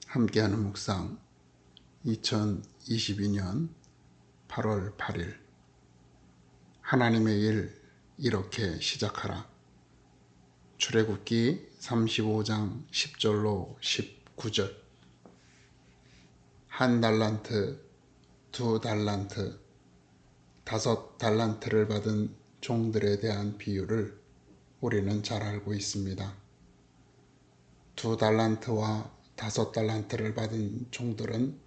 함께하는 묵상 2022년 8월 8일 하나님의 일 이렇게 시작하라. 출애굽기 35장 10절로 19절. 한 달란트, 두 달란트, 다섯 달란트를 받은 종들에 대한 비유를 우리는 잘 알고 있습니다. 두 달란트와 다섯 달란트를 받은 종들은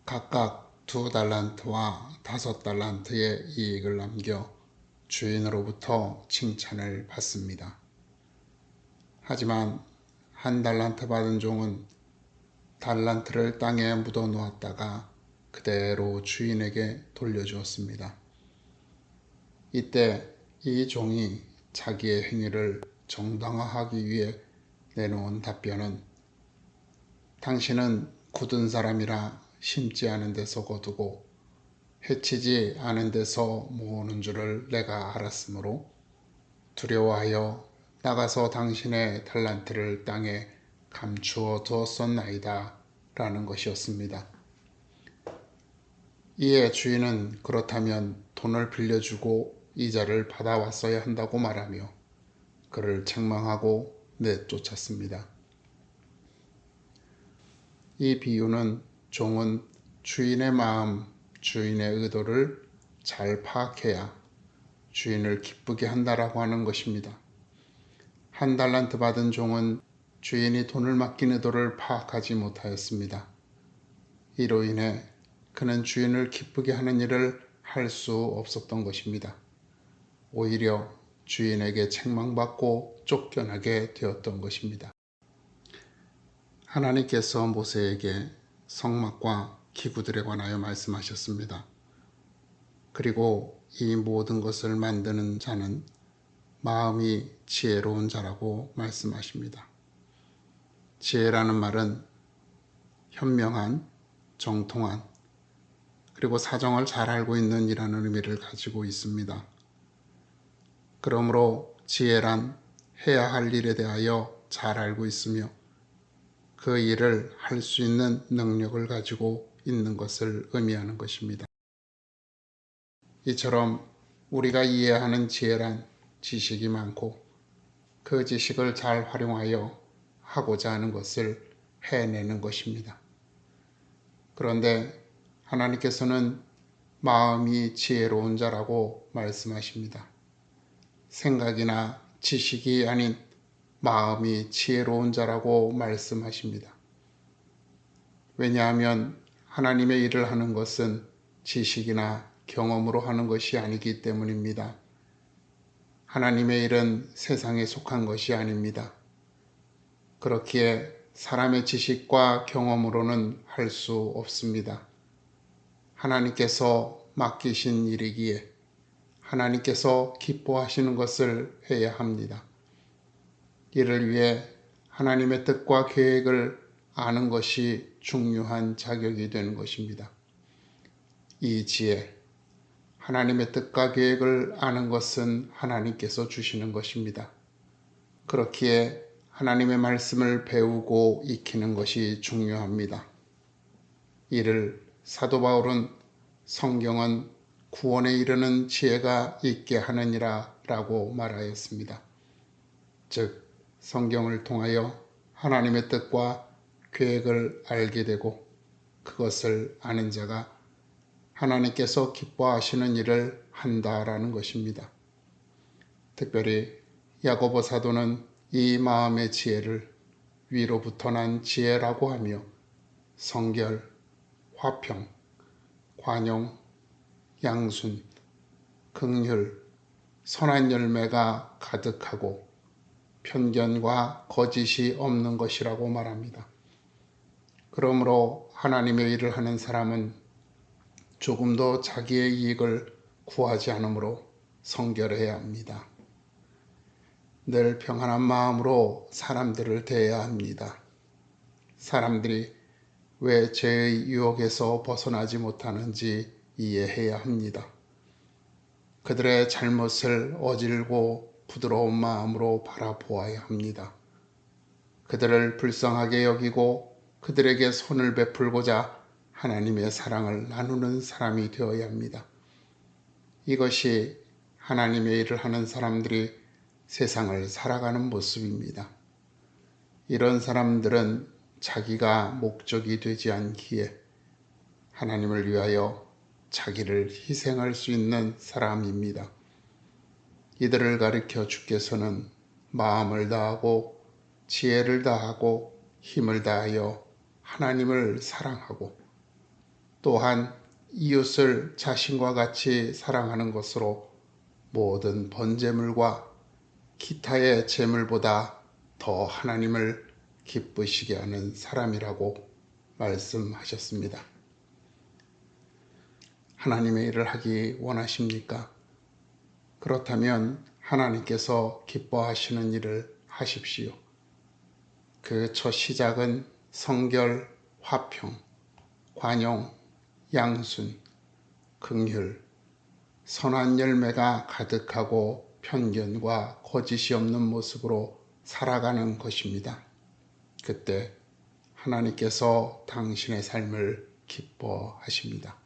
각각 두 달란트와 다섯 달란트의 이익을 남겨 주인으로부터 칭찬을 받습니다. 하지만 한 달란트 받은 종은 달란트를 땅에 묻어 놓았다가 그대로 주인에게 돌려주었습니다. 이때 이 종이 자기의 행위를 정당화하기 위해 내놓은 답변은 당신은 굳은 사람이라 심지 않은 데서 거두고 해치지 않은 데서 모으는 줄을 내가 알았으므로 두려워하여 나가서 당신의 달란트를 땅에 감추어 두었었나이다 라는 것이었습니다. 이에 주인은 그렇다면 돈을 빌려주고 이자를 받아왔어야 한다고 말하며 그를 책망하고 내쫓았습니다. 이 비유는 종은 주인의 마음, 주인의 의도를 잘 파악해야 주인을 기쁘게 한다라고 하는 것입니다. 한 달란트 받은 종은 주인이 돈을 맡긴 의도를 파악하지 못하였습니다. 이로 인해 그는 주인을 기쁘게 하는 일을 할 수 없었던 것입니다. 오히려 주인에게 책망받고 쫓겨나게 되었던 것입니다. 하나님께서 모세에게 성막과 기구들에 관하여 말씀하셨습니다. 그리고 이 모든 것을 만드는 자는 마음이 지혜로운 자라고 말씀하십니다. 지혜라는 말은 현명한, 정통한, 그리고 사정을 잘 알고 있는 이라는 의미를 가지고 있습니다. 그러므로 지혜란 해야 할 일에 대하여 잘 알고 있으며 그 일을 할 수 있는 능력을 가지고 있는 것을 의미하는 것입니다. 이처럼 우리가 이해하는 지혜란 지식이 많고 그 지식을 잘 활용하여 하고자 하는 것을 해내는 것입니다. 그런데 하나님께서는 마음이 지혜로운 자라고 말씀하십니다. 생각이나 지식이 아닌 마음이 지혜로운 자라고 말씀하십니다. 왜냐하면 하나님의 일을 하는 것은 지식이나 경험으로 하는 것이 아니기 때문입니다. 하나님의 일은 세상에 속한 것이 아닙니다. 그렇기에 사람의 지식과 경험으로는 할 수 없습니다. 하나님께서 맡기신 일이기에 하나님께서 기뻐하시는 것을 해야 합니다. 이를 위해 하나님의 뜻과 계획을 아는 것이 중요한 자격이 되는 것입니다. 이 지혜, 하나님의 뜻과 계획을 아는 것은 하나님께서 주시는 것입니다. 그렇기에 하나님의 말씀을 배우고 익히는 것이 중요합니다. 이를 사도 바울은 성경은 구원에 이르는 지혜가 있게 하느니라 라고 말하였습니다. 즉 성경을 통하여 하나님의 뜻과 계획을 알게 되고 그것을 아는 자가 하나님께서 기뻐하시는 일을 한다라는 것입니다. 특별히 야고보 사도는 이 마음의 지혜를 위로부터 난 지혜라고 하며 성결, 화평, 관용, 양순, 긍휼, 선한 열매가 가득하고 편견과 거짓이 없는 것이라고 말합니다. 그러므로 하나님의 일을 하는 사람은 조금도 자기의 이익을 구하지 않으므로 성결해야 합니다. 늘 평안한 마음으로 사람들을 대해야 합니다. 사람들이 왜 죄의 유혹에서 벗어나지 못하는지 이해해야 합니다. 그들의 잘못을 어질고 부드러운 마음으로 바라보아야 합니다. 그들을 불쌍하게 여기고 그들에게 손을 베풀고자 하나님의 사랑을 나누는 사람이 되어야 합니다. 이것이 하나님의 일을 하는 사람들이 세상을 살아가는 모습입니다. 이런 사람들은 자기가 목적이 되지 않기에 하나님을 위하여 자기를 희생할 수 있는 사람입니다. 이들을 가리켜 주께서는 마음을 다하고 지혜를 다하고 힘을 다하여 하나님을 사랑하고 또한 이웃을 자신과 같이 사랑하는 것으로 모든 번제물과 기타의 제물보다 더 하나님을 기쁘시게 하는 사람이라고 말씀하셨습니다. 하나님의 일을 하기 원하십니까? 그렇다면 하나님께서 기뻐하시는 일을 하십시오. 그 첫 시작은 성결, 화평, 관용, 양순, 긍휼, 선한 열매가 가득하고 편견과 거짓이 없는 모습으로 살아가는 것입니다. 그때 하나님께서 당신의 삶을 기뻐하십니다.